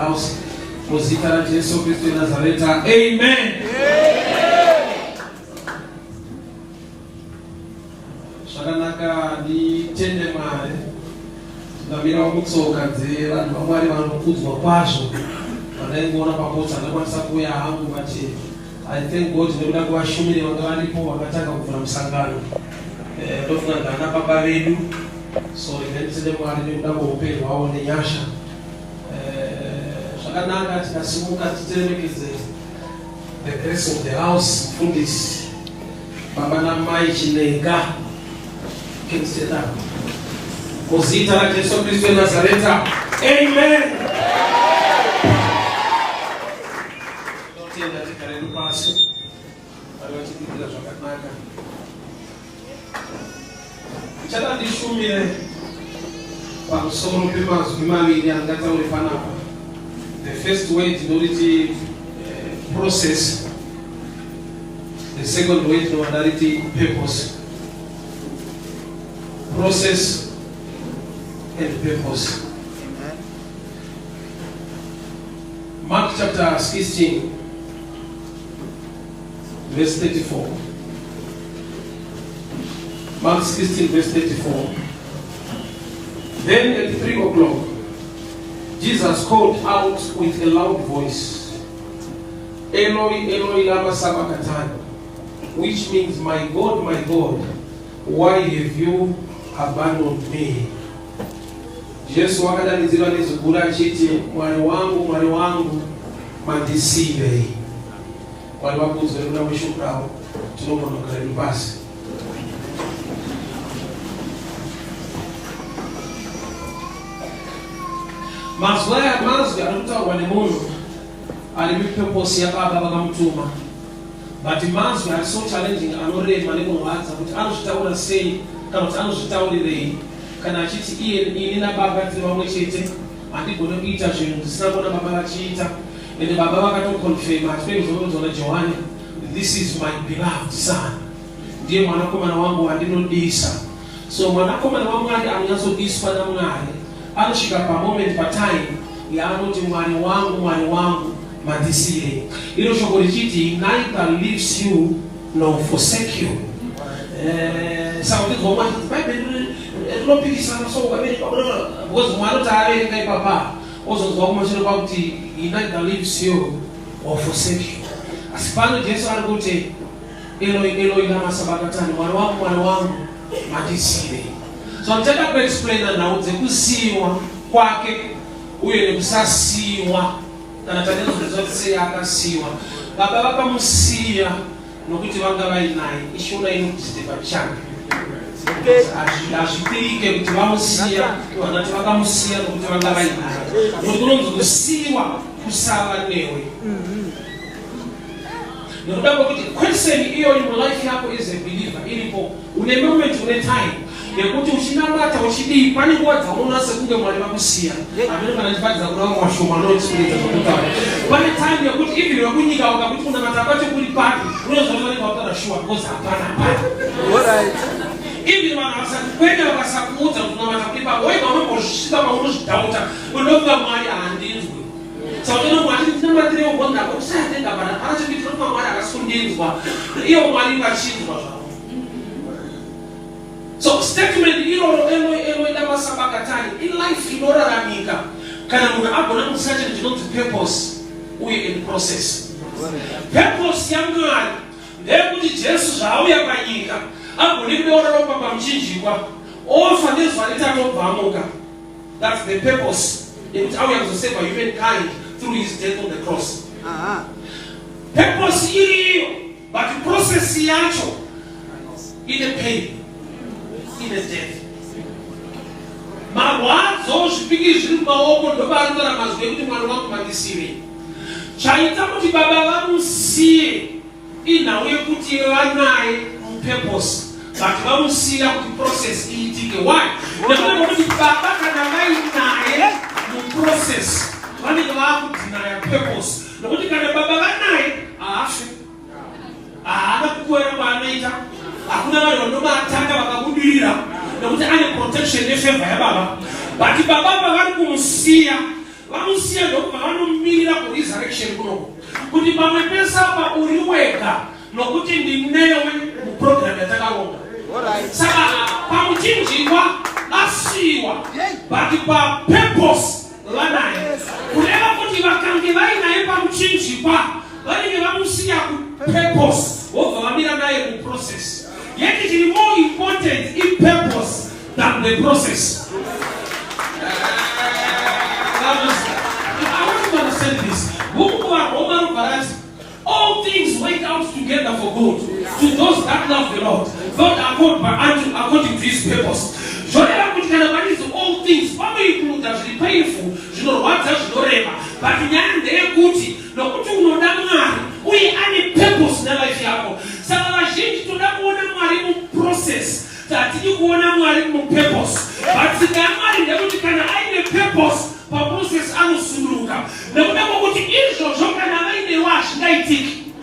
house. Muzika la Yesu Kristo Nazareta. Amen. Shakanaka di tende mare. Ndamira umutsoka dzera ndamwari vanokudzwa kwazvo. Vanaingona papota ndakwanisa kuya hangu vati I thank God nekuda kuvashumiri vanga varipo vakatanga kuvhura musangano. Ndofunga ndana baba vedu. So tende mwari nekuda kweupenyu hwavo nenyasha. Shakanaka tikasimuka titeremekedze the grace of the house fundisi baba namai Chinenga. Can stand up. Muzita la Yesu Kristo Nazareta. Amen. Tenda tikareni pasi. Ariwachikira zvakanaka. Chada ndishumire pamusoro pemazwi maviri angataure panapa. The first word ndoriti process. The second word ndoriti purpose. Process and purpose. Amen. Mark chapter 16, verse 34. Mark 16, verse 34. Then at 3 o'clock, Jesus called out with a loud voice, Eloi, Eloi, lama sabachthani, which means, my God, why have you abandoned me? Yesu akadanidzira neziguru achiti, Mwari wangu, mandisiye. Mwari vakudzwe nekuda kweshoko ravo, tinogona kugara pasi. Mazwi anotaurwa nemunhu ari mupurpose yababa vakamutuma. But mazwi ari so challenging anorema nekurwadza kuti anozvitaura sei kana kuti anozvitaurirei. Kana achiti ini nababa tiri vamwe chete, handigone kuita zvinhu zvisina kuona baba vachiita. Ende baba vakatoconfirma atipemizvononzwa naJohani, this is my beloved son. Ndiye mwanakomana wangu wandinodisa. So mwanakomana waMwari anonyatsodiswa naMwari anosvika pamoment patime yaanoti Mwari wangu mandisiye. Iro shoko richiti neither leaves you nor forsake you. Sauti dzomwa Bible rinopikisana so ukabereka because Mwari taaverenga ipapa ozonzwa kumashiro kwakuti he neither leaves you or forsake you. Asi pano Jesu ari kuti Eloi, Eloi lama sabachthani, Mwari wangu mandisiye. So nditaka kuexplaina nhau dzekusiyiwa kwake uye nekusasiyiwa kana tanezvoti akasiyiwa. Baba vakamusiya nokuti vanga vainaye. Ishona inokuti pachake hazvipirike kuti vamusiya kana kuti vakamusiya nokuti vanga vainaye. Nokuti kunonzi kusiyiwa kusava newe. Nekuda kwekuti question iyo mulife yako is a believer ilipo une moment une time yekuti uchinamata uchidii pane nguva dzaunoona sekunge Mwari vakusiya. Amene kana chibadza kuna vamwe vashoma anoexplain zvakutaura. Pane time yekuti even wekunyika wakakuti kunamata kwacho kuri papi unozoneka wakara sure because hapana. Alright. Even vanhu vasakwenda vakasakuudza kuti kunamata kuri papi wega unombosvika maunozvidhauta unofunga Mwari handinzwi. Saka Mwari ndinamatire ugonda kusatenga bana arachikuitira kuti Mwari akasundinzwa iyo Mwari ngachinzwa zvavo. So statement iro Eloi lama sabachthani in life inoraramika kana munhu agona kusearch chinonzi purpose uye in process. Purpose yaMwari ndeyekuti Jesu zvaauya panyika agone kubeura ropa pamuchinjikwa ofa nezvaneta anobvamuka. That's the purpose yekuti auya kuzoseva humankind through his death on the cross. Purpose iriyo but process yacho ine pain, ine death. Marwadzo zvipiki zviri mumaoko ndobarikora mazwi ekuti Mwari wangu mandisiye. Chaita kuti baba vamusiye inhau yekuti vanaye mupurpose but vamusiya kuti process iitike. Why? Nekuda kwekuti baba kana vainaye muprocess vanenge vakudinaya purpose. Nokuti kana baba vanaye haafi, haana kukwera kwaanoita, hakuna vanhu vanomatanga vakabudirira nokuti ane protection nefavor yababa. But baba pavari kumusiya vamusiya ndokubva revelation kuno kuti pamwe pesa pa uriweka nokuti ndinewe mu program yatakaronga. Saka pamuchinjikwa asiwa but pa purpose lanaye kuleva kuti vakange vainaye pamuchinjikwa vanenge vamusiya ku purpose wobva vamira naye ku process. Yet it is more important in purpose than the process. I want you to understand this. All things work out together for good to those that love the Lord, not according to His purpose. All things, probably include painful, you know what that's but we have a purpose in life. So I change to that one process that you want to purpose. But the man can have a purpose for process and suluka. Now, what is your job and I wash nighting?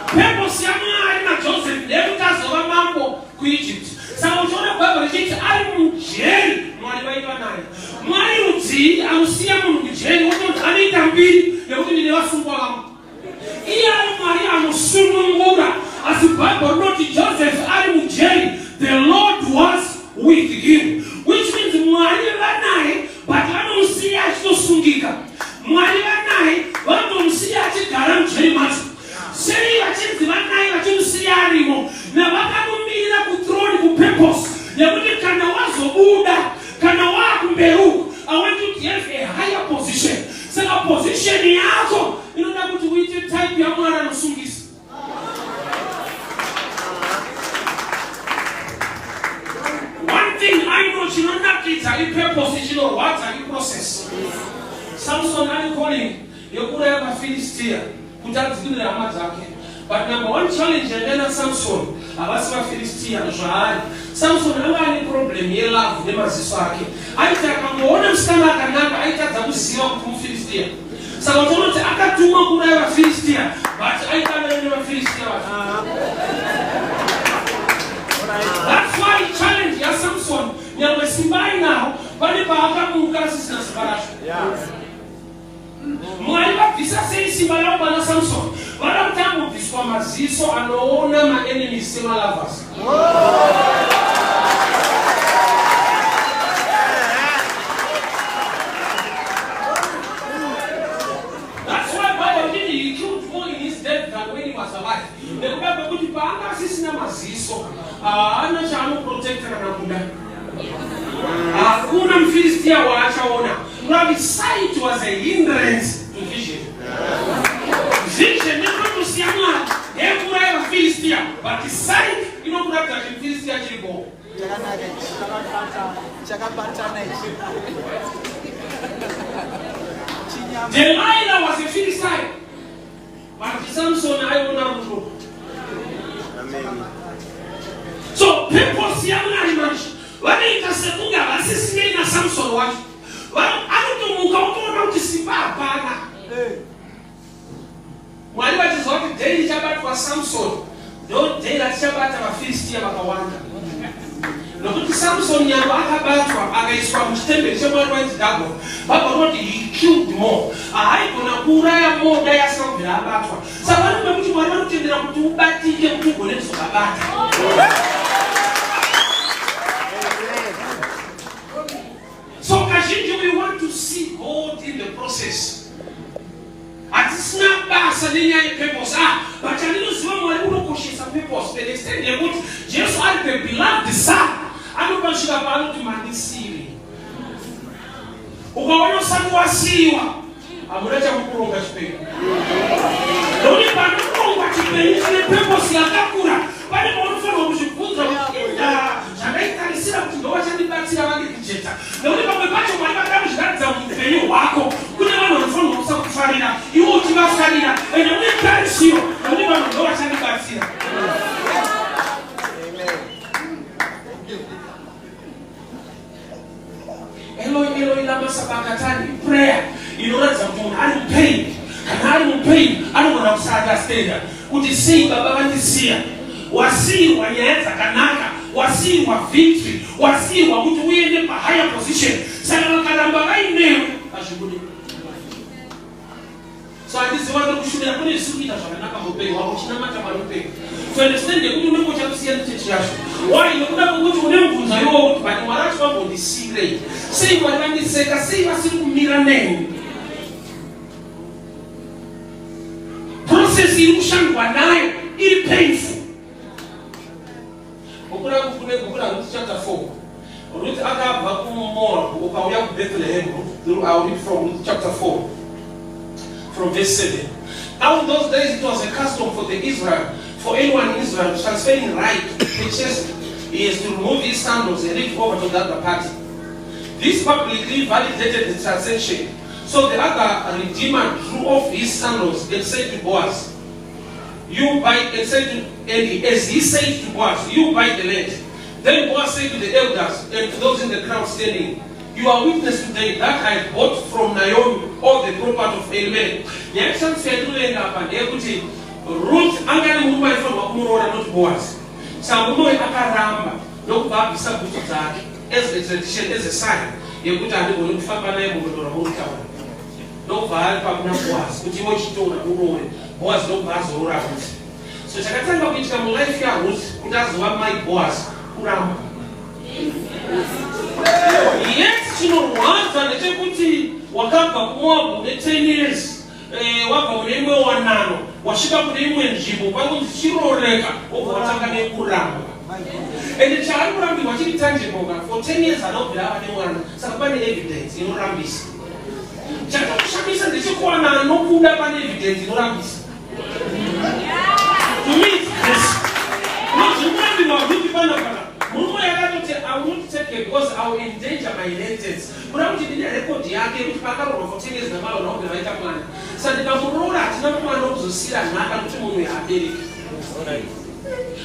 Purpose Yama Joseph, never does a mambo to Egypt. So I was on a Bible, I'm jail. Money would see, I will see him in jail. What I need to be, you're going to never football. As the Bible noted, Joseph in jail, the Lord was with him, which means Maria but I don't see as to Sungika. Maria but I don't see as a Garam James. Say, I think the man I don't see anymore. Now, I don't mean that would throw the purpose. You wouldn't can was a Buddha, can walk Beru. I want you to have a higher position. So, a position in Azo. You know that what we did type Yamara and Sungis. One thing I know, you know, not it's a purpose, you know, what are you process? Samson, I'm calling, you could have a Philistia, put out the Amazaki. But number one challenge, and then Samson, I was a Philistia, Samson, I have a problem, you love them as a Saki. I take a modern stomach and I take a Museum from Philistia. So I don't have to have a Philistia, but I can't have a Philistia. That's why I challenge ya Samson. Now we're simbai now, but if I have a consistent separation. Mwaliba visa say simbai na Samson. But I'm talking about this one maziso anaona my enemies sema lovers. That's why Bible did he killed more in his death than when he was alive. The Bible put it back as na maziso. Ana chano protector na kuda. Hakuna Mfilistia waachaona. Now sight was a hindrance to vision. Vision never to see a man. Everywhere a Philistia, but the sight, you know what that Philistia will go. Delilah was a Philistine, but Samson I will not go. So people see a man. When they can say, "Munga, assassinate na Samson what?" Well, I don't know to see Baba. Mwalimu atizote daily Shabbat kwa Samson. Don't daily Shabbat ama Philistia bakawanda. Nokuti Samson nyabaka batwa agaiswa mtembe chema right double. Baba rodi he killed more. Haiko na kura ya moda ya Samson batwa. Sababu mtu mwalimu tendera kutubatike mtu goleso kabata. So Kashiji, we want to see God in the process. At snap back suddenly purpose. But I didn't see one who pushes some purpose. They extend their wood. Jesus had the beloved son. I don't want you to follow to my see. Ukaona sanwa siwa. Amuleta mkuronga chipeni. Doni pano mkuronga chipeni. Ile purpose ya kakura. Pale mwanufano mshukuza. Shanaita nisira kutoa chani bati ya wangi kijeta. Doni pamepacho mwalimu kama shirata mpenyo wako. Kuna wana mwanufano mkusa kufarina. Iwo utima farina. Ene mwe karisio. Doni pamepacho chani bati ya. Eloi lama sabakatani. Prayer. Inoraza mwana. I'm pain. I'm pain. I don't want to saga stenda. Utisi baba wantisia. Wasi wanyaeza kanaka. Wasi wa victory. Wasi wa mtu uende pa higher position. Sana wakalamba gai neo. Ashuguli. So I just want to show you that sweet as I am obey or which no matter what you pay. To understand the good number of situation. Why you never go to them I owe, but you are on the secret. Say what I say, I say a single mirror name. Process illusion one night, it painful. Chapter 4. Ruth Agab more, we have Bethlehem. I'll read from chapter 4. From verse 7. Now in those days it was a custom for the Israel, for anyone in Israel transferring right to purchase, he has to remove his sandals and reach over to the other party. This publicly validated the transaction. So the other redeemer drew off his sandals and said to Boaz, "You buy," and said to, and as he said to Boaz, "You buy the land." Then Boaz said to the elders and to those in the crowd standing, "You are witness today that I bought from Naomi all the property of Elimelech." Yes, I'm saying to end up and equity. Ruth, I'm going to move my from Akumura, not Boaz. Some boy Akaramba, no Babi Sabuta, as a tradition, as a sign. You put on the Ulu Fabana or Mutaka. No Val Pabna Boaz, which you watch to Uru, Boaz no Baz or Rabbit. So Sakatanga, which come life here, who does what my Boaz, Uramba. Yes, you know, once and the deputy Wakapa Moab, the 10 years, Waka Nemo one nano, Washika Nemo and Jibo, Wagon Shiro Reka, over Wataka Kurama. And the child will be watching tangible for 10 years. I don't have anyone, Sabani evidence in Rambis. Jacob Shamis and the Chukwana, no good evidence in Rambis. To me, yes. Not you want to know, I won't take it because I will endanger my inheritance. But I didn't record the idea which Paka for 10 years the man of the right plan. So the Gamora, no one knows to see that not to move at Derek.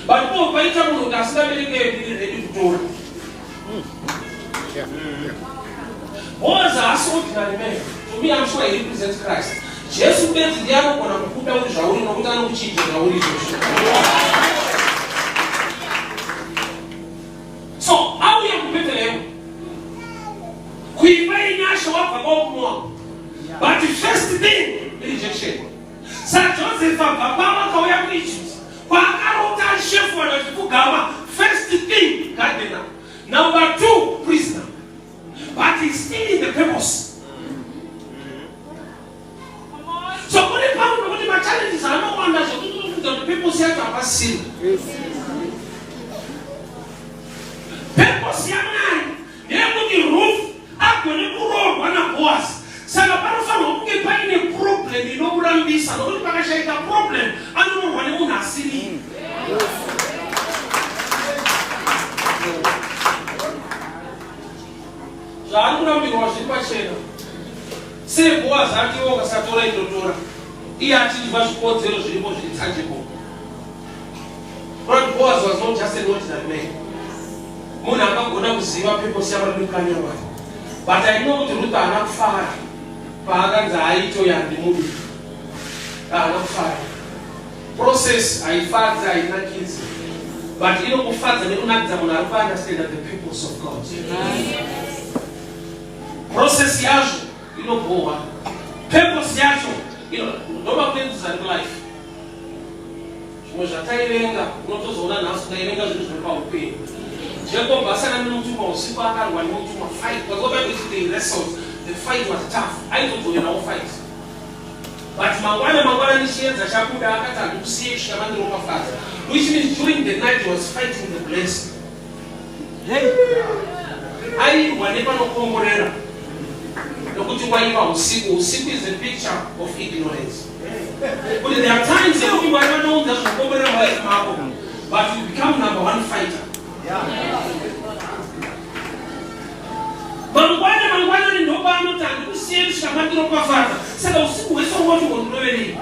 But no, by the time that's not really ready to do. Boys are so man. To me, I'm sure he represents Christ. Jesus bet the other one of put out the shower, no one cheating our So, how we have to Bethlehem? We may not show up about more. But the first thing, rejection. Sir Joseph, Papa, how we have issues. Pakarota chef for the Fugama. First thing, gardener. Number 2, prisoner. But he's still in the purpose. So, when the challenges are no wonder, the people say to have sin. Purpose young man, they put the roof up when you grow one of us. Salapano won't get by any problem, you know what I'm missing. I don't have a problem. I don't know what I want to see. So I don't know because the question. Say, Boaz, I do a Satora in the door. He actually was called 0 to the tangible. But Boaz was not just a ordinary man. But I know the root are not far. Pagans are ito and the movie. Are not far. Process I father I not kids. But you know, father, they don't understand that the peoples of God. Process yajo, you know, boa. Purpose yajo, you know, no things in life. Was a tailenga, not as one announced tailenga is about pain. Jacob Basana knew to Sipaka when you to fight, but go back to the lessons. The fight was tough. I don't do no fight. But Mawana initiates a Shakuda and see Shaman of father, which means during the night he was fighting the blessing. I whenever no Comorera. Siku is a picture of ignorance. But there are times that you might not know that Comorera is Marco, but you become number 1 fighter. But why in no time to see Shaman of father? Said, I'll see what's so what you want to really.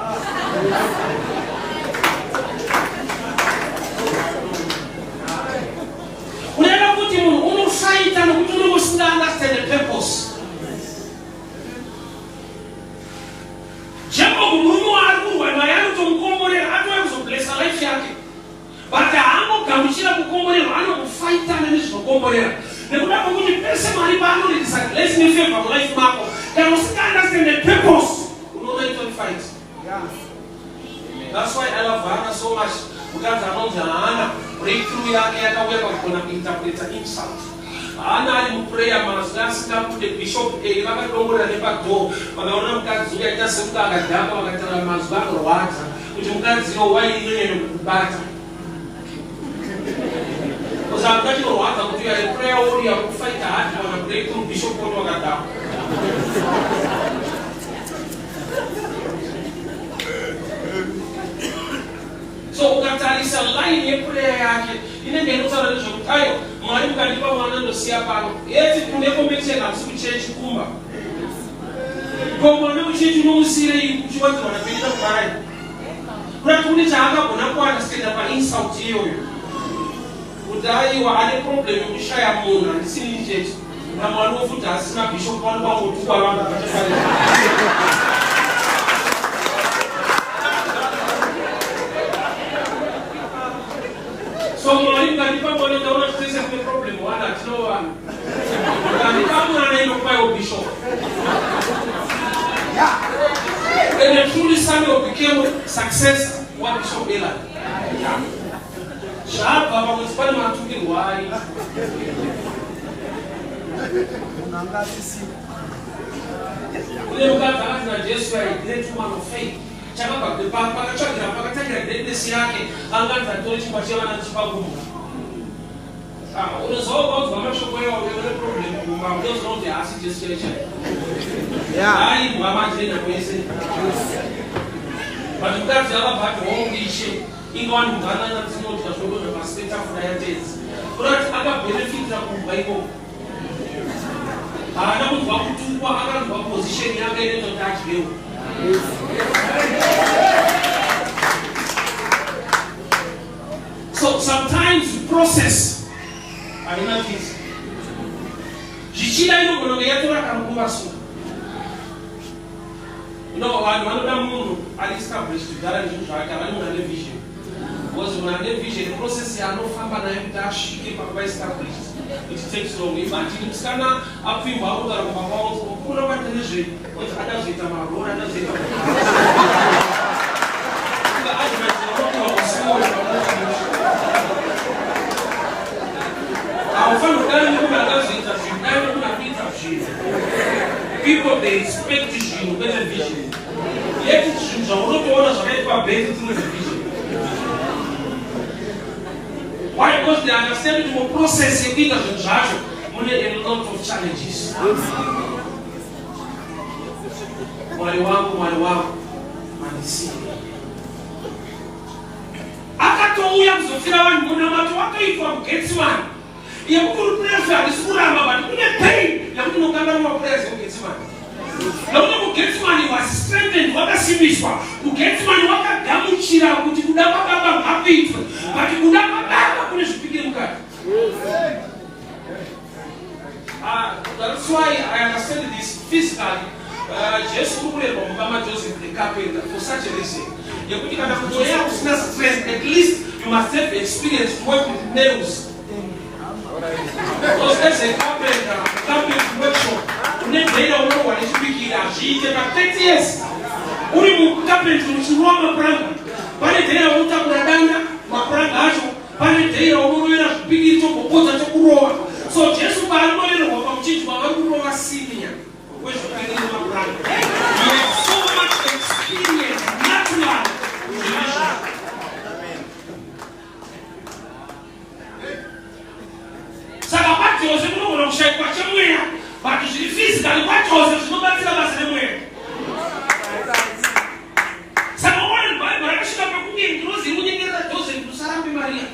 Whenever put him on fight and we don't understand the purpose. Jacob Mumu when I am to Comore, I was to bless a life yaki. But I am not going to Comore, I don't fight and it's for Comore. The good of the person, let's me feel from life, Marco. There was understand the purpose. We don't like to fight. yake yakauya pakugona kuinterpreta insult. Haana ali muprayer mazwi asikabude bishop vakadongorera nepadhoo vakaona mukadzi uya aita semuka akadhakwa vakataura mazwi anorwadza kuti mukadziwo wainonyanya kukubata. Kusanga chinorwadza kuti uya prayer warrior kufight hard kana breakthrough bishop woto wakadhakwa. So ukatarisa line yeprayer yake inenge inotaura nezvekuti ayo Mwari mukandipa mwana ndosiya pano yeti kune kombetsera asi kuchechi kumba ko mwana uchechi unomusire uchiwanza vanapinda kubarai kuti kune chaakagona kuandastenda painsult iyoyo kuti aiwa ane problem yekushaya munhu handisini chechi namwari wofuti asina bishop pano pangotukwa vanhu vakachafarira. So Mwari mukandipa mwana ndaona tutese kune problem wana tinova mukandipa mwana inopayo bishop. And then truly Samuel became success what Bishop Eli. Shaba pamoja pale matuki wai. Ule mkata na Yesu ya great man of faith. Chama pakachakira pakatagira greatness yake angaza tole chipatia wana chipagumu. Unazoa watu wameshoko yao wale problem kumba ndio zote asi just church. Ai mama jina kwese. Batukati aba batu ongishe ingwani ngana na tsino tashoko na pastor for diabetes. But aka benefit na kumba iko. Ana mtu wakutukwa aka kwa position yake ile ndo touch leo. So sometimes you process I know this. Jichila ino kono yatora kamkumba so. One of them established to guarantee a vision. Because when I vision, the process is no famba na dash keep up established. It takes long. Imagine it's gonna up in Babu or Babu, who know what it is. What others with them are road and others with them. The argument is small. Our people they expect you better vision. Yet it's not orders are based through the vision. Why? Because they understand the process in a lot of challenges. Manisi. Akatouya mzofira wangu na watu wakaitwa Getsman. Ya mkuru pressure isurama bali kune pain ya mtu nokanga na pressure Getsman. Na mtu Getsman was strengthened wakasimishwa. Getsman wakagamuchira kuti kudapa baba ngapitwe. Bati kudapa baba kune zvipike mukati. That's why I understand this physically. Jesus kukuleba mama Joseph the carpenter for such a reason. Yakuti kana kutoya usina strength, at least you must have experience to work with nails. Because there's a carpenter workshop. Unebeira uno wanishibikira ajite ka 30 years. Uri mu carpenter uchiruwa mapranga. Pale deira uta kuradanga mapranga acho. Pale deira uno wera kubiki to kokota to kurowa. So Jesus ba alimo kwa mchichi wa kurowa senior. You have so much experience, natural. Sakapati ose kuno kushai kwa chamwea, but you should physically pati ose kuno batila basemwea. Sakapati Bible shika pakuge ngirozi unyengeza Joseph kusarambi Maria.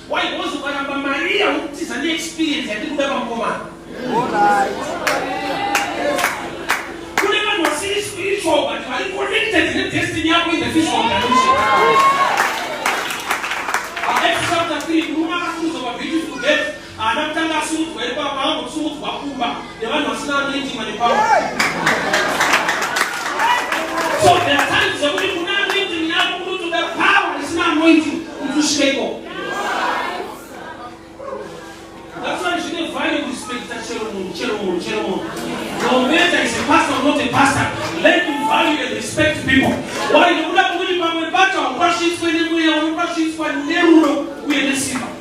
Why was ukaramba Maria utisa ni experience ya kuda pamkoma. Spiritual, but are you connected in the destiny of the physical dimension? Acts chapter 3, Ruma accused of a beautiful death, and after that, soon to help our soon to Bakumba, the one was not meeting any power. So there are times that we do not need to now go to the power, it's not anointing to shake up. That's why you shouldn't value respect that Cheromon. No matter is a pastor or not a pastor, let him value and respect people. Why you would have really been a battle, rushing for the way or rushing for the Nero, we are the silver.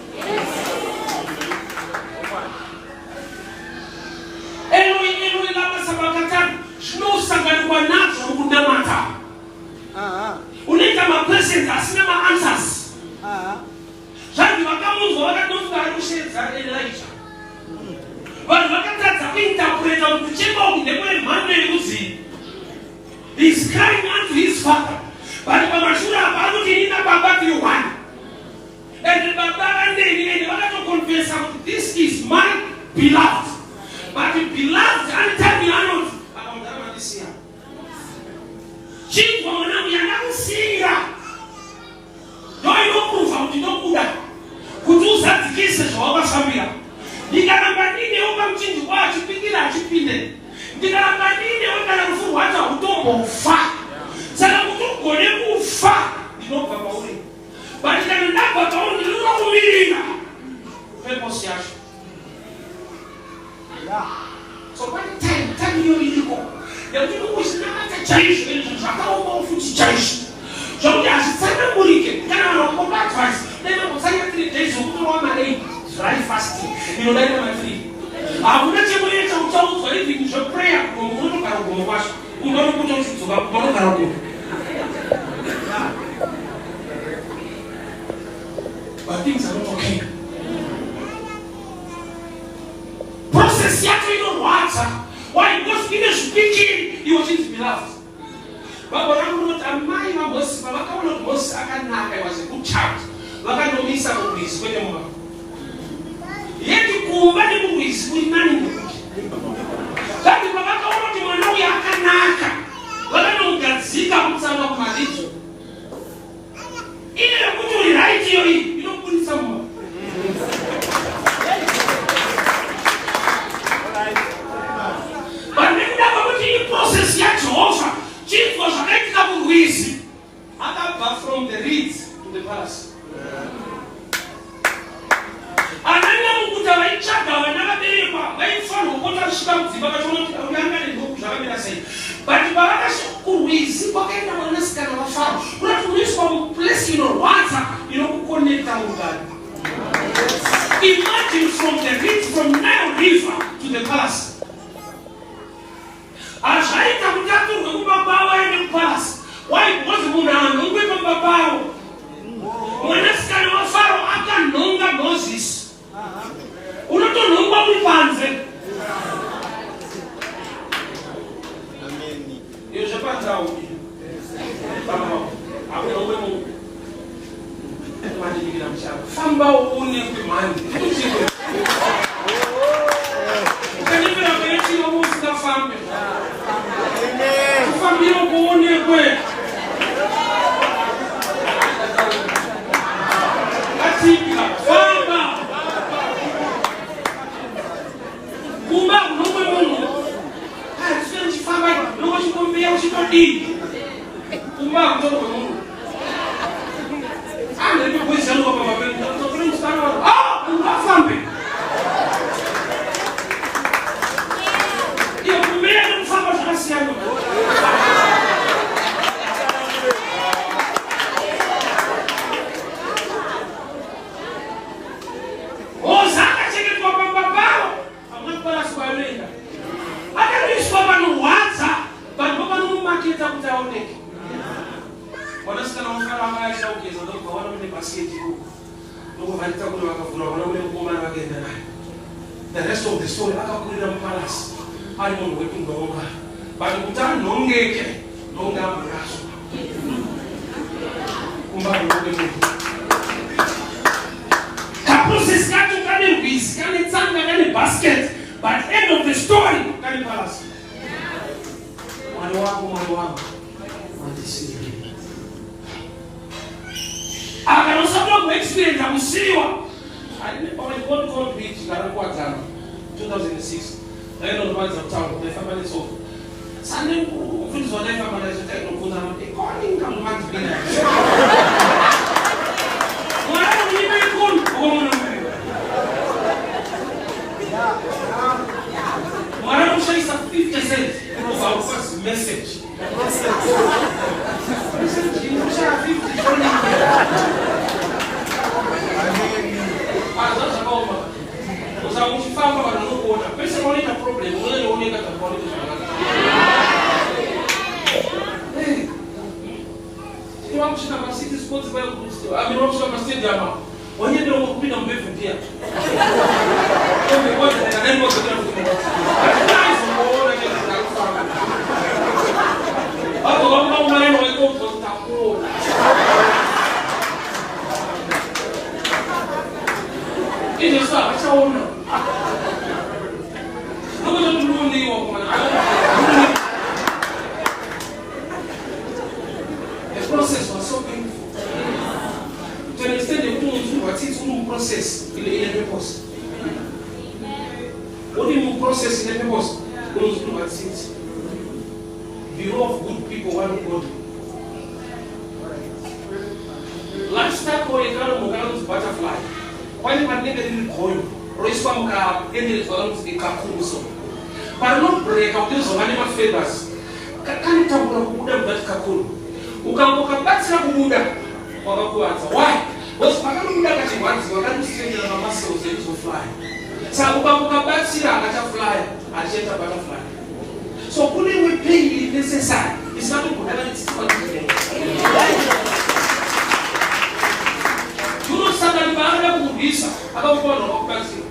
vaidza Elijah. Vanhu vakatadza kuinterpreta kuti chema uku ndekune mhando yekuziva. He is crying unto his father. But pamashure apa anoti nina baba tiri one. And baba and vakato-confessa kuti this is my beloved. But the beloved anytime anoti akamudara mandisiya. Chingwa mwanangu yandakusiya. Ndoinoprova kuti ndokuda kuti uzadzikise zvawakafambira. Ndikaramba ndinewo muchinjikwa achipikira achipinde. Ndikaramba ndinewo kana rufu rwacho hakutombofa. Saka kuti ugone kufa ndinobva pauri. But kana ndabva pauri ndinokumirira purpose yacho. So pane time iyo iriko yekuti uzinamata chaizvo izvo zvakaoma futi chaizvo zvokuti hazvitsanangurike kana vanhu vakomba advice dai mambotsanya 3 days okutorwa mari dry fasting inodaira ma3 hakuna chemunoita uchaudzwa even zveprayer unotogara kugomo kwacho unonokuta uchidzoka unogara kugomo. But things are not okay. Process yacho inorwadza. Why? Because in the speaking you are his beloved. Baba rangu noti amai vaMozisi pavakaona kuti Mozisi akanaka, he was a good child, vakanomisa murwizi kwete mumba. Yeti kumba nemurwizi kuri nani nekuti. Kandi pavakaona kuti mwana uyu akanaka, vakanomugadzika kutsamba kumalidzo. Ile yekuti uri right iyoyi inobudisa mumba. Process ya Jehovah, chinhu zvakaitika kurwizi akabva from the reeds to the palace. Ananya mukuta vaitsvaga vana vaberekwa vaifanirwa kupota kusvika mudzimba vachiona kuti uyanga nendoku zvakamira sei. But pavakasvika kurwizi kwakaenda mwanasikana vaFaro kunati unoiswa muplace inorwadza inokuconnecta mugari. Imagine from the reeds, from Nile River to the palace. Azvaita kuti aturwe kubaba avo aende kupalasi. Why? Because munhu anongwe pababa avo. Mwanasikana waFaro akanhonga Mozisi. Unotonhongwa uri panze. Iyo zvapanzao akunongwe munhu. Mandinikira muchava. Famba uonekwe mhandi. Ukanimira kuitira usingafambe. Kufambira kuonekwe. Katika famba. Kumba kunomwe munhu. Sio chifamba nongo chikombea uchitodini. Kumba kunomwe munhu. Ande ndikuweza ndo baba pale. Ndio mstari wa ungafambe. Iyo kumea ndo mfamba tunasiana. The rest of the story, akakurira mupalasi ari munhu wekundonga but kuti anhongeke ndonga amaraso kumbari woke munhu kaprocess kacho kane rwizi kane tsanga kane basket but end of the story kane palasi. Mwari wako mandisiye akanosabwa kuexperience akusiyiwa. I only one called beach, Karakwatana, 2006. I don't know what's up town, the family is over. Sunday, things were never managed to take no food. I'm calling come back to be there. Why are we very good? Why don't you say some 50 cents of our first message? You share 50 usafamba vananokuona pese vaoita problem unooneka zvakuoneka zvakanaka. Kusvika macity sports vakusvika mastadium Onye ndio kupita mbevu pia. Kwa nini ndio ndio kupita mbevu? Unaona kitu kinakufa. Hapo kama maneno yako utakuwa. Ile sasa acha ona. Ndio ndio ndio kwa the process was so painful. To an extent, they couldn't do what it's going to process in the purpose. What do you mean process in the purpose? Don't do what it's. The role of good people, one God. Lifestyle for a kind of butterfly. Why do you need a little coin? Respond car, any results, a kakuso. But not break out this of animal favors. Can you talk about that kakun? Ukamboka batira kubuda wakakuanza. Why? Because pakana kubuda kati wanzi wakati strange na mamasa uzetu fly. Sa ukamboka batira akata fly, acheta butterfly. So kule we pay the necessary. It's not good. It's not good. You know something baada kubisa akakuwa na wakati.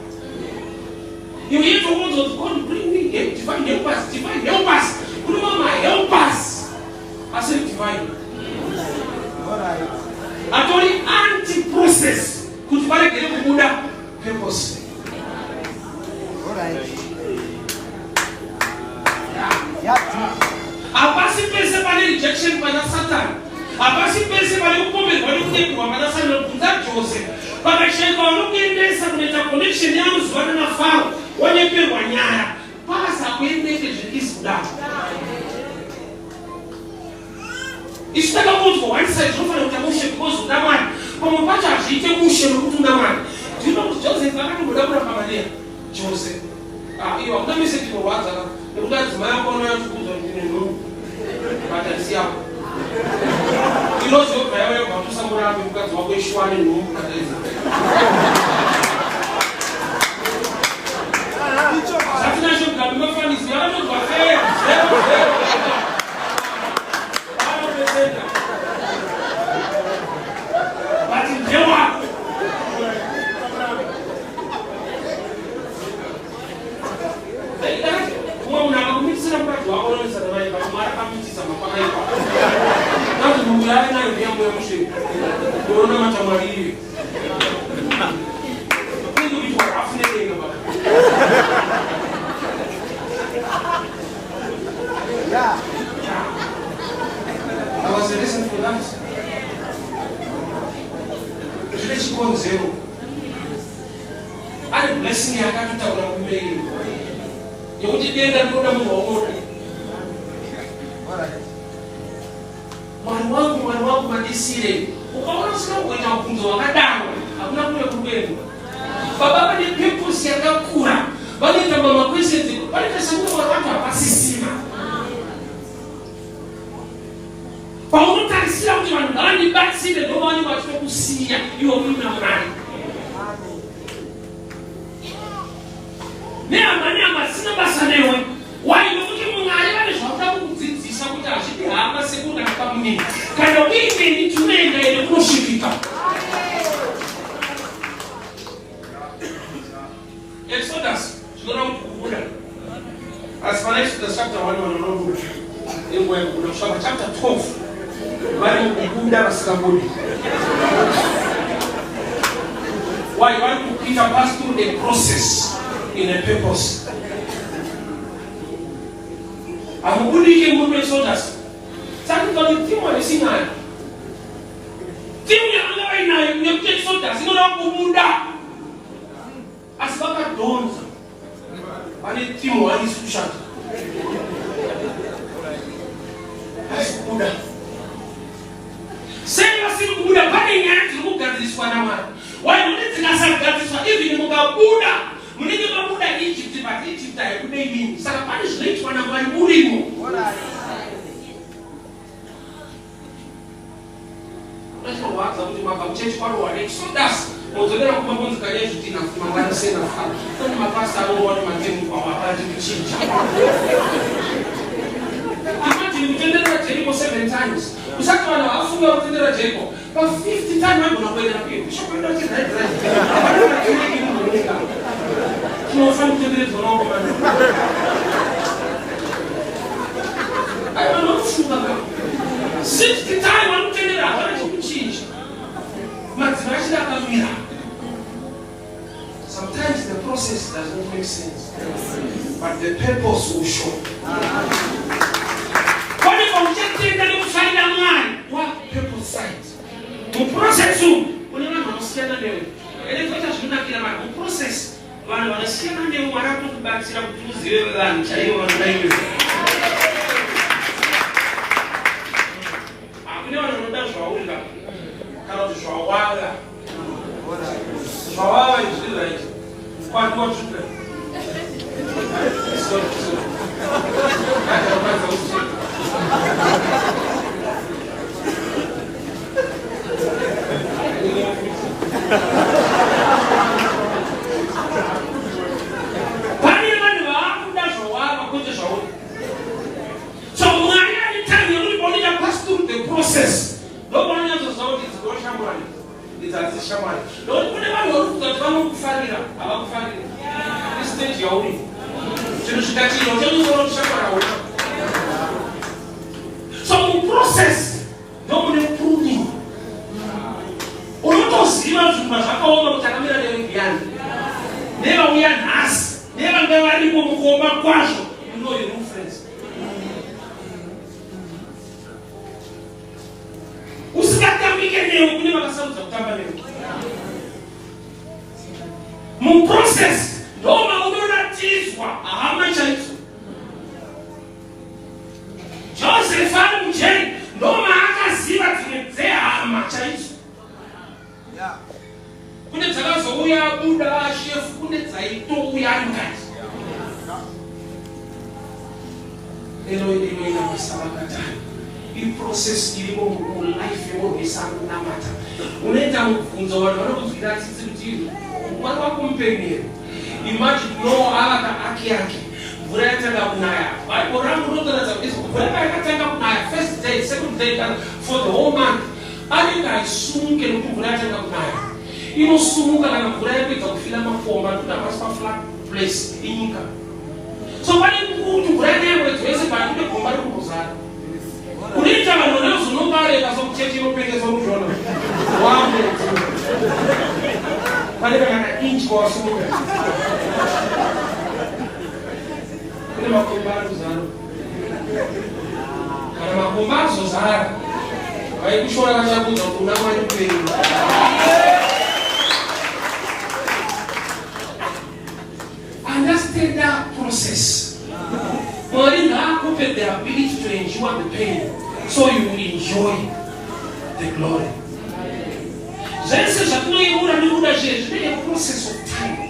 You need to want to God bring me help, divine help us, divine help us. Kule mama help us. I said divine. Atoli anti-process kutubale kile kubuda purpose. Alright. Abasi pese pale rejection pada Satan. Abasi pese pale upombe pale kuteku pada Satan kuta Jose. Pada sheka unokendesa kuleta connection yangu zwana na fao. Wanye pe wanyaya. Pasa kwende kujikisuda. Isitaka mtu wa inside rofa utamushe because ndamani kama mpacha ajite mushe mtu ndamani. Do you know Joseph akati mudabura kamalia Joseph hiyo mtami sisi kwa waza ndio zimaya kono ya tukuzo nini bata sia ilo sio kwa wewe kwa tusambura hapo mkazi wako ishwani ni Mungu kataiza sasa tunasho kabla fani sio hapo kwa fair Corona matamari. Ndio vitu afune tena baba. Yeah. I was listening to that. Let's go zero. I blessing ya katuta una kumeli. Yote tena ndio mungu. Mwana wangu madisire. Ukaona sina kwenda kunzo wakadamu. Hakuna kule kubenu. Baba ni purpose ya kakura. Bali kama makwese ziko. Bali kashamu watu hapasisima. Paulo tarisira mtu ndani basi ndio wani watu kusia. Hiyo mimi na mrani. Nema sina basanewe. Why you mungale bale shota kuzitsisa kuti ashiti hamba sekunda kama mimi. Kana wewe ni tumenga ile kushikika. Exodus, tunaona kubuda. As far as the chapter 1 wanaona ingwe kuna chapter 12. Bali kubuda basikabudi. Why you can pass through a process in a purpose. Amubudi ke mwe soldiers. Sasa kwa timu ya Sinai. Timu ya anga ina ni soldiers ndio na kubuda. Asibaka donza. Bali timu wali sushata. Asikubuda. Sema si kubuda bali nyati kugadiswa na mara. Why don't you nasa gadiswa hivi ni mugabuda. Munige mabuda Egypt but Egypt haikude nini? Sasa pale shiriki wana mulimo. Unajua watu wa mchezo kwa wale soldiers. Mozolera kwa mambo zikaje tina mangana sena fala. Kwa mapasta wao wale matemu kwa wakati kuchinja. Imagine ndikutendera Jericho 7 times. Usati vanhu vafunga kutendera Jericho. Pa 50 times vanhu vanoenda pio. Shokwenda chidai. Abana kliniki munyika. Tinofana kutendera dzonongo vanhu. Ai vanofunga ka. 60 times vanotendera havana chikuchinja. Madzimai achida akamira. Sometimes the process does not make sense, but the purpose will show. What if I'm just saying that you find a man? What purpose side? The process, you will not see another. And if I just do not kill a man, the process, one of the skin and you want to put back to 0 lunch. I want to make it. I'm not going to show you. Cannot show water. Shower is like quite much. So, I don't know. So, anytime you only pass through the process, no one else is out. It's going to it's a shaman. Don't put them on the tongue of Farida, about Farida. This stage, you're only. So, the process, don't improve you. Or not see us, you must have all of the camera again. Never we are us, never go back. You know your new friends. Mu process ndoma unoratizwa ahamachaitwa Joseph ari mujeni ndoma akaziva dzimwe dzehama chaitwa kune dzakazouya buda shefu kune dzaitouya mukati lero inoina masavakatani iprocess irimo mulife yemunoisanamata unoita mubvunzo vanhu vanokuzwira tsitsi kuti mwana wako mupenero imagine no avaka aki yake mvura yatanga kunaya bhaibheri rangu rinotaridza kuti mvura yakatanga kunaya first day second day for the whole month anenge aisunge nokuti mvura yatanga kunaya inosumuka kana mvura yapedza kufira makomba ndokuda pasi paflat place inyika so pane kuti mvura yanayemwedzi wese paanode gomba rikumuzara unoita vanhu vanozonongareka sokuchechi inopengesa muzvona wamwedzi pane kana inchi kwawasumuka kune makomba arikuzara kana makomba azozara vaikushora vachakudza kuti una mwari kupenyu understand that process. Mwari ngaakupe the ability to enjoy the pain so you will enjoy the glory. Zvese zvatinoiura nekuda zvine process of time.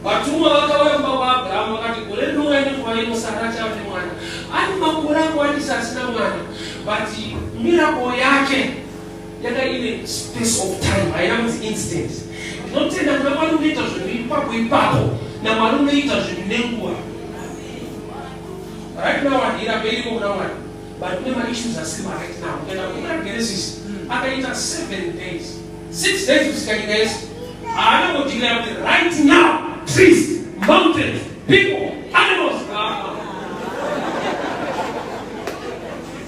Vatumwa vakauya kumba kwaAbhurahamu vakati gore rinouya nenguva inosara achava nemwana. Ani makore akawandisa asina mwana, but miracle yake yakaine space of time, haina kuti instant. Ndinotenda kuna Mwari unoita zvinhu ipapo ipapo naMwari unoita zvinhu nenguva. Right now adira mberi kuna Mwari, but kune maissues asiri right now. Ukaenda kuna Genesis akaita 7 days, 6 days kusvika nyika yese. Haana kudeclare kuti right now trees, mountains, people, animals.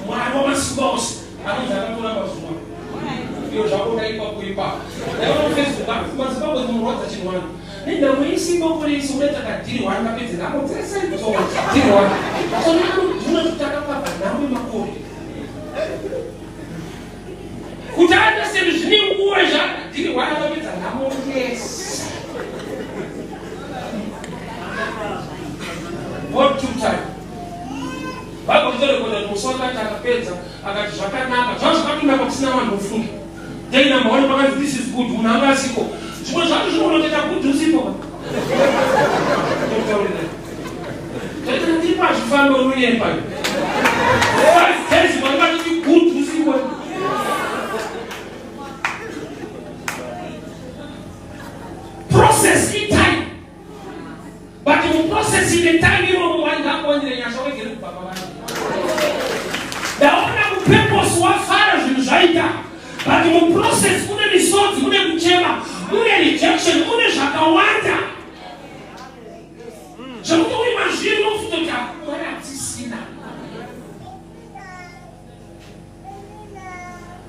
Mwari wamasimba ose anonzi akatora mazuva. Iyo zvakona ipapo ipapo. Ndaona Facebook mazimbabwe zvinorwadza chinhu wani. Nenda mweisima polisi unoita kadhiri wani kapedze nhamo dzese dhiri wani. So nanodzuna kuti akapabva nhamo makore. Kuti understand zvine nguva zvadhiri wani akapedza nhamo yese. What took time? Baba kuzorekoda musonga akapedza akati zvakanaka zvazvakatunaka kusina vanhu vofunga. Then I'm all about this is good. Unabasiko. Suppose I just want to get a good to see for. Then the people found on the empire. That is what about you good to see what. Process in time. But you process in the time you know one that one day you shall get Baba. purpose wafara zvinhu zvaita. But muprocess mune misodzi, mune kuchema, mune rejection, mune zvakawanda. Zvakuti uri mazviri unofutoti Mwari hatisina.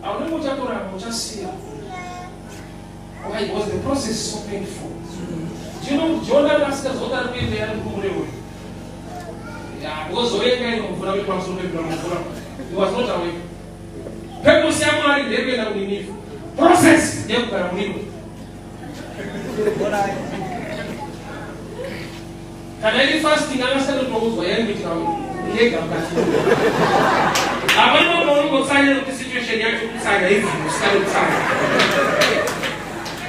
Haunenge uchatorarama uchasiya. Why was the process so painful? Do you know Jonah asingazogara kuendeya nekumure uyu? Yeah, because oyenga inomvura kuti pamusoro pemvura mvura. He was not awake. Purpose yaMwari ndeyekuenda kuNineveh. Process ndeyekugara muNineveh. Kana iri fasting angasati kutokudzwa yainoitika yega mukati. Hapana paunongotsanya kuti situation yacho kutsanya izvi usikade kutsanya.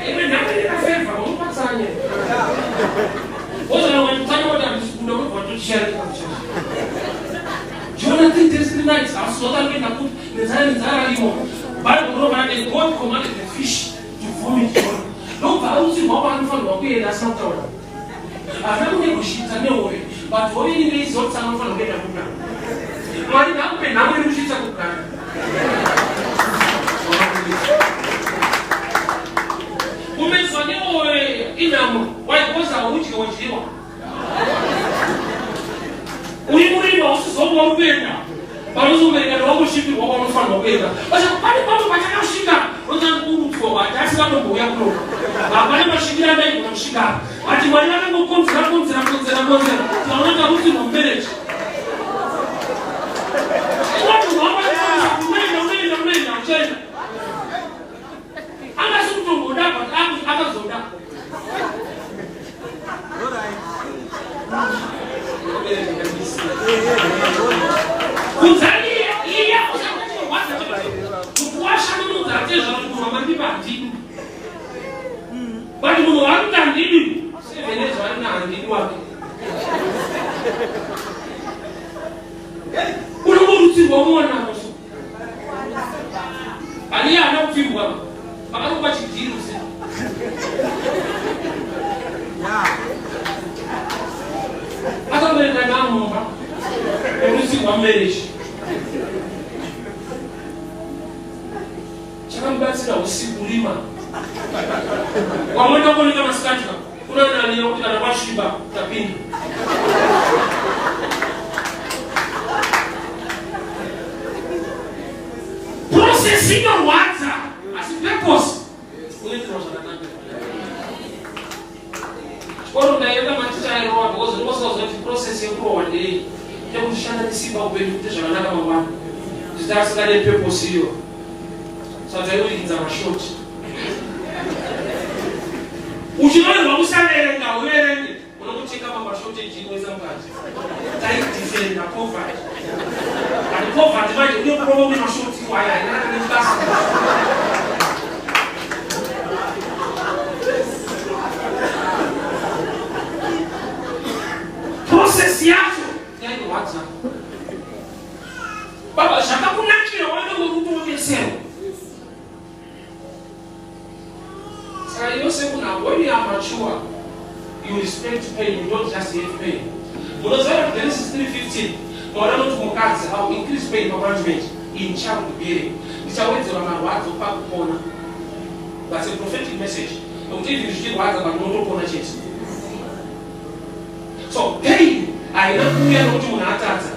Even now in a favor, what was I? Also, when you talk about that, you know what to share it. Jonathan tasted nice. I saw that when I put the time in Zarimo. Bible and God commanded the fish to vomit Jonah. No, I was in one for the that's not all. I don't know she's a no way, but what it is, what someone from the way. Why not? Now she's a good guy. Umefanywa inamu waikosa uchi wachiwa ulimulima usizomwa upenda panozomereka wakushipirwa wanofanwa upenda basa pale pano pachakashika onzankurutuwa watasi vatomboya kunoka apane mashikira ndai kunoshika ati Mwari akangokonzera taonaka kuti nomubereki watu wamaaumenda uchenda angasi kutongoda but akazoda kuzali iya usakati kuwasha munhu dzatezva kuti mamandipa handidi but munhu wakuti handidi sevenezva ari nahandidi wake unongorutsirwa muonaoso aliye hana kupfirwa akatopa chidhiri usiku akabereka namumba erusi rwamereshi chakamubatsira usiku rima wamwenda kuoneka masikatika kunananiya kuti kana kwasviba tapinda process inorwadza asi purpose unoitirwa zvakanaka. Chikoro ndaenda maticha airowa because ndinosakuziva kuti process yekurohwa ndei yekushanda nesimba upenyu kuti zvakanaka mangwana kuti tasikane purpose iyo saka taiuridza mashoti uchinoirwa kusaverenga uverenge unokucheka mamashoti inoisa mukati taidifenda poverty and poverty manje unokurova kune mashoti waya inaanefikasa process yacho yainorwadza baba zvakakunakira wanongokutoveserwa saka yose kuna when you are mature you respect pain, you don't just hate pain. Munoziva Genesis 3:15 Mwari anoti mukadzi au increase pain pamanagement in childbearing ndichawedzera marwadzo pakupona. That's a prophetic message nokuti izvi zvichirwadza vanhu unotopona chete. So pain haina kuuya nokuti munhu atadza,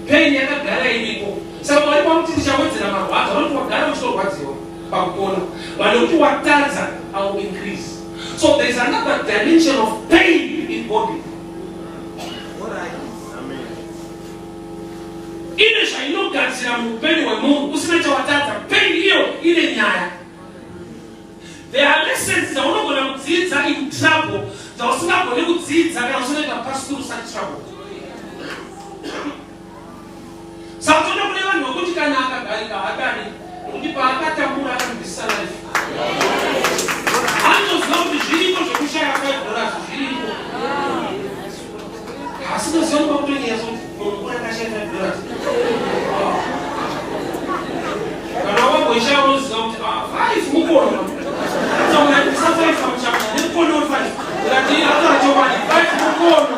pain yakagara iripo. Saka Mwari pamuti ndichawedzera marwadzo vanoti wagara uchitorwadziwa pakupona, vanhu kuti watadza au increase. So there is another dimension of pain in body. Ine zvainogadzira muupenyu hwemunhu usina chawatadza, pain iyo ine nyaya. There are lessons dzaunogona kudzidza in trouble dzausingagoni kudzidza kana usingaita pass through such trouble. Saka toda kune vanhu vokuti kana akagarika hakani nokuti paakatambura akabvisisa life anoziva kuti zviriko zvekushaya $5 zviriko asi noziva kuba kutonyeso munhu kuna akashaya $5 kana wagoishaya unoziva kuti 5 mukona saunandisa 5 pamuchaka nekukona 5 ngati atorachowani 5 mukona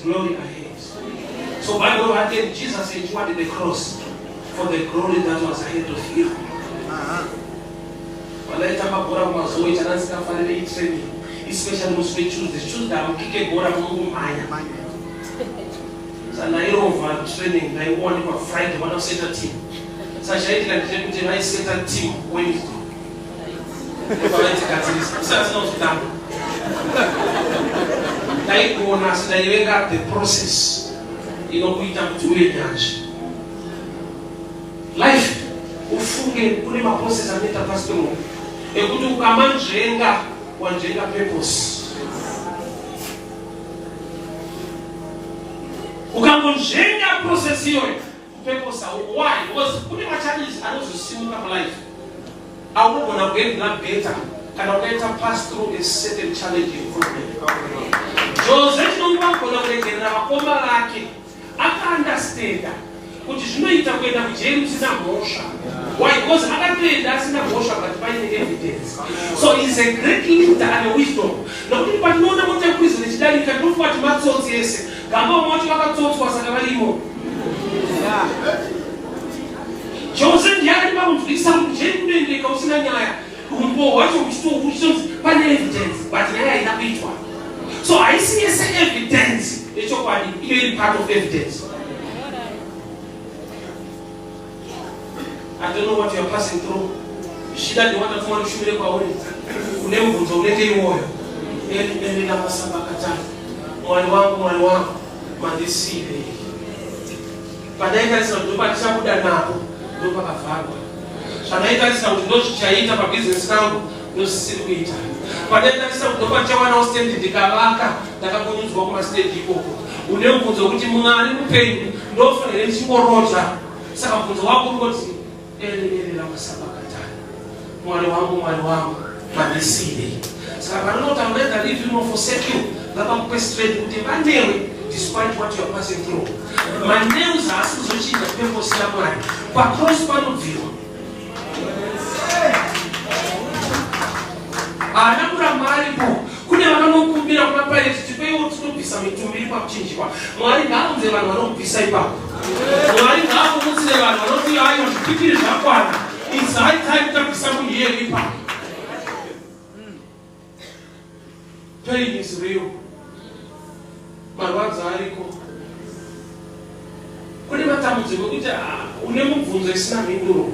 glory ahead. So Bible again, Jesus endured the cross for the glory that was ahead of him. Especially most we choose the shoes that will kick a board among mine. So I over training, I want to Friday, one of center team. So I said, I center team Wednesday. I want us to got the process. You know, we have to wait. Life, ufunge kule maprocess ameta pastor. Ekuti ukamanjenga wanjenga purpose. Ukamonjenga process hiyo purpose. Why? Because kule challenges anazosimuka kwa life. Au kuna get na better. Kana better pass through a certain challenging problem. Joseph nomba kuna kulegera makoma lake. Aka understand kuti zvinoita kuenda kuJerusalem sina mhosva. Why? Because akapenda sina mhosva but by evidence. So he's a great leader and a wisdom. Nokuti patinoona kuti kwizo nechidalika ndofuwa kuti matsotsi ese. Gamba umoti wakatsotswa saka varimo. Joseph yakati pakumvisa kuti Jerusalem usina nyaya. Umbo wacho kuchito pane evidence but nyaya ina kuitwa. So I see as evidence. It's even part of evidence. I don't know what you are passing through. Shida ni watu tumwa nishumile kwa ule. Ule mvunzo ulete iwoyo. Eli na masaba katani. Mwali wangu, mandisile. Padaika lisa utupa kisha muda napo. Utupa kafagwa. Padaika lisa utundo chichaita pa business kangu. Nusisiru kuita. Padaika lisa utupa chawa na ostendi dikabaka. Taka kunyuzwa kuma stage ikoko. Ule mvunzo kuti mungani mpeni. Ndofa ile chimoroja. Saka mvunzo wako mkoti. Eli la masaba katani. Mwali wangu, mandisile. Saka kanano utamleta live you know forsake you. Lapa mkwestrate kuti mandewe despite what you are passing through. Mandewe za asu zochita pepo siya mwani. Pa cross pano view. Anakura mahali po. Kune wakano kumbira kuna pale tutupe yu tutupisa mitumbili pa mchinjiwa. Mwali na mze wano mpisa ipa. Mwali na mze wano fiyo ayo tukipiri zakwana. It's high time to be here ipa. Pain is real. Marwaza aliko. Kune matamuzi kukuja unemuvunza isina minduro.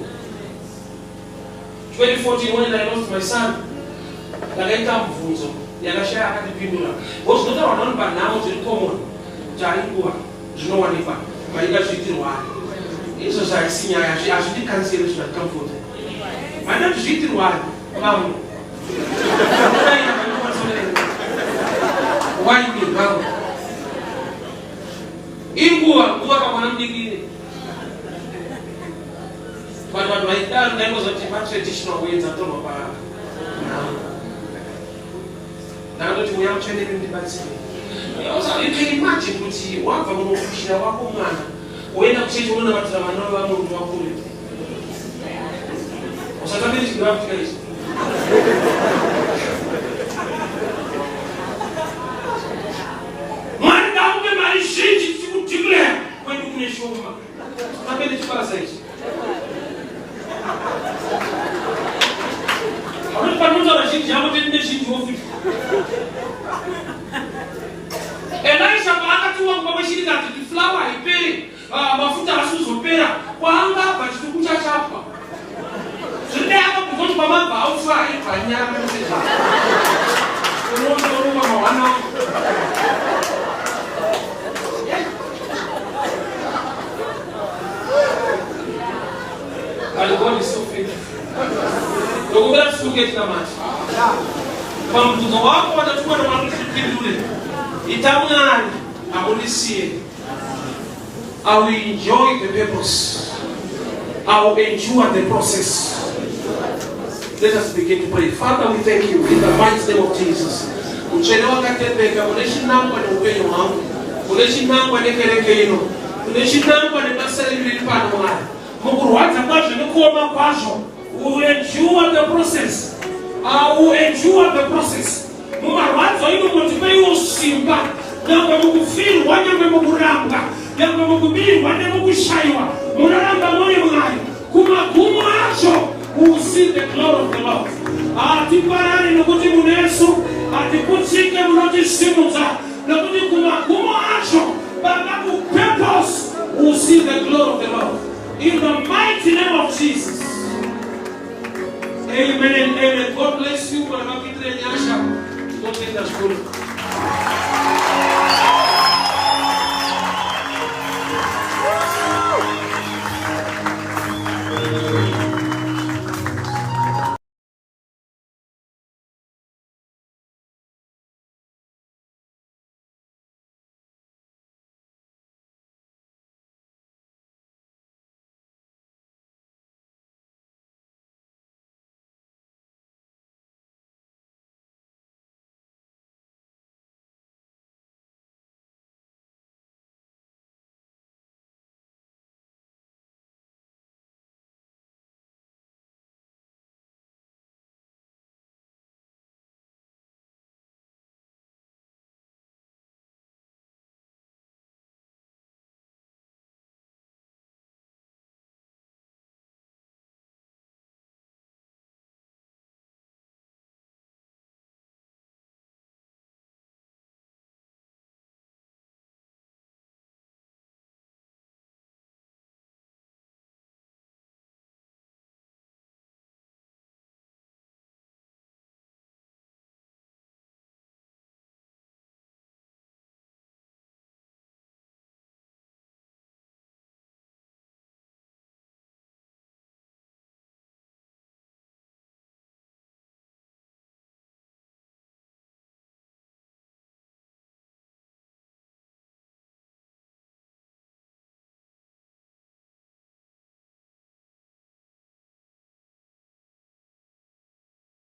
2014 when I lost my son, nagaita mvunzo. Yakashaya akatipindula. Because not all but now is common. Jarikuwa. Jinowanipa. Maika shitirwani. Iso za sinya ashiti cancel na comfort. Maana shitirwani. Mamu. Why me now? Ingua kama mwanamdingine. But my dad was a traditional ways at all about. Now that we are changing in the Bible. Also, you can imagine kuti wava munofushira wako mwana. Uenda kuchiti unoona matsamano wa muntu wakule. Usatabiri chigrafu chikaisi. Marishinji tikutile kwedu kune shoma. Napende chipasa ichi. Hapo pamoja na shinji hapo tende shinji ofi. Elisha akatuwa kwa shirika la flower ipe mafuta asuzo pera kwanga bachitukucha chapa. Sinde hapo kutoka kwa mamba au fry kwa nyama mzee. Unaona kama wana God is so faithful. Don't let us forget the match. From the walk or the 2 Itamani, I only see it. I will enjoy the purpose. I will endure the process. Let us begin to pray. Father, we thank you in the mighty name of Jesus. Uchelewa katembeka, uneshi nangwa ni upenyo wangu. Uneshi nangwa ni kerekeino. Uneshi nangwa ni basari milipano mwana. Mukuruwaza kwacho nikuoma kwacho. We endure the process. We endure the process. Mumarwazo ino motipe yu simba. Nyamba mukufiri wanyamba mukuramba. Nyamba mukubiri wanyamba mukushaiwa. Munaramba moyo mwayo. Kumagumu acho will see the glory of the Lord. Atiparani nokuti munesu. Atikuchike munoti simuza. Nokuti kumagumu acho. Baba ku purpose will see the glory of the Lord. In the mighty name of Jesus. Amen and amen. God bless you. Don't take that school.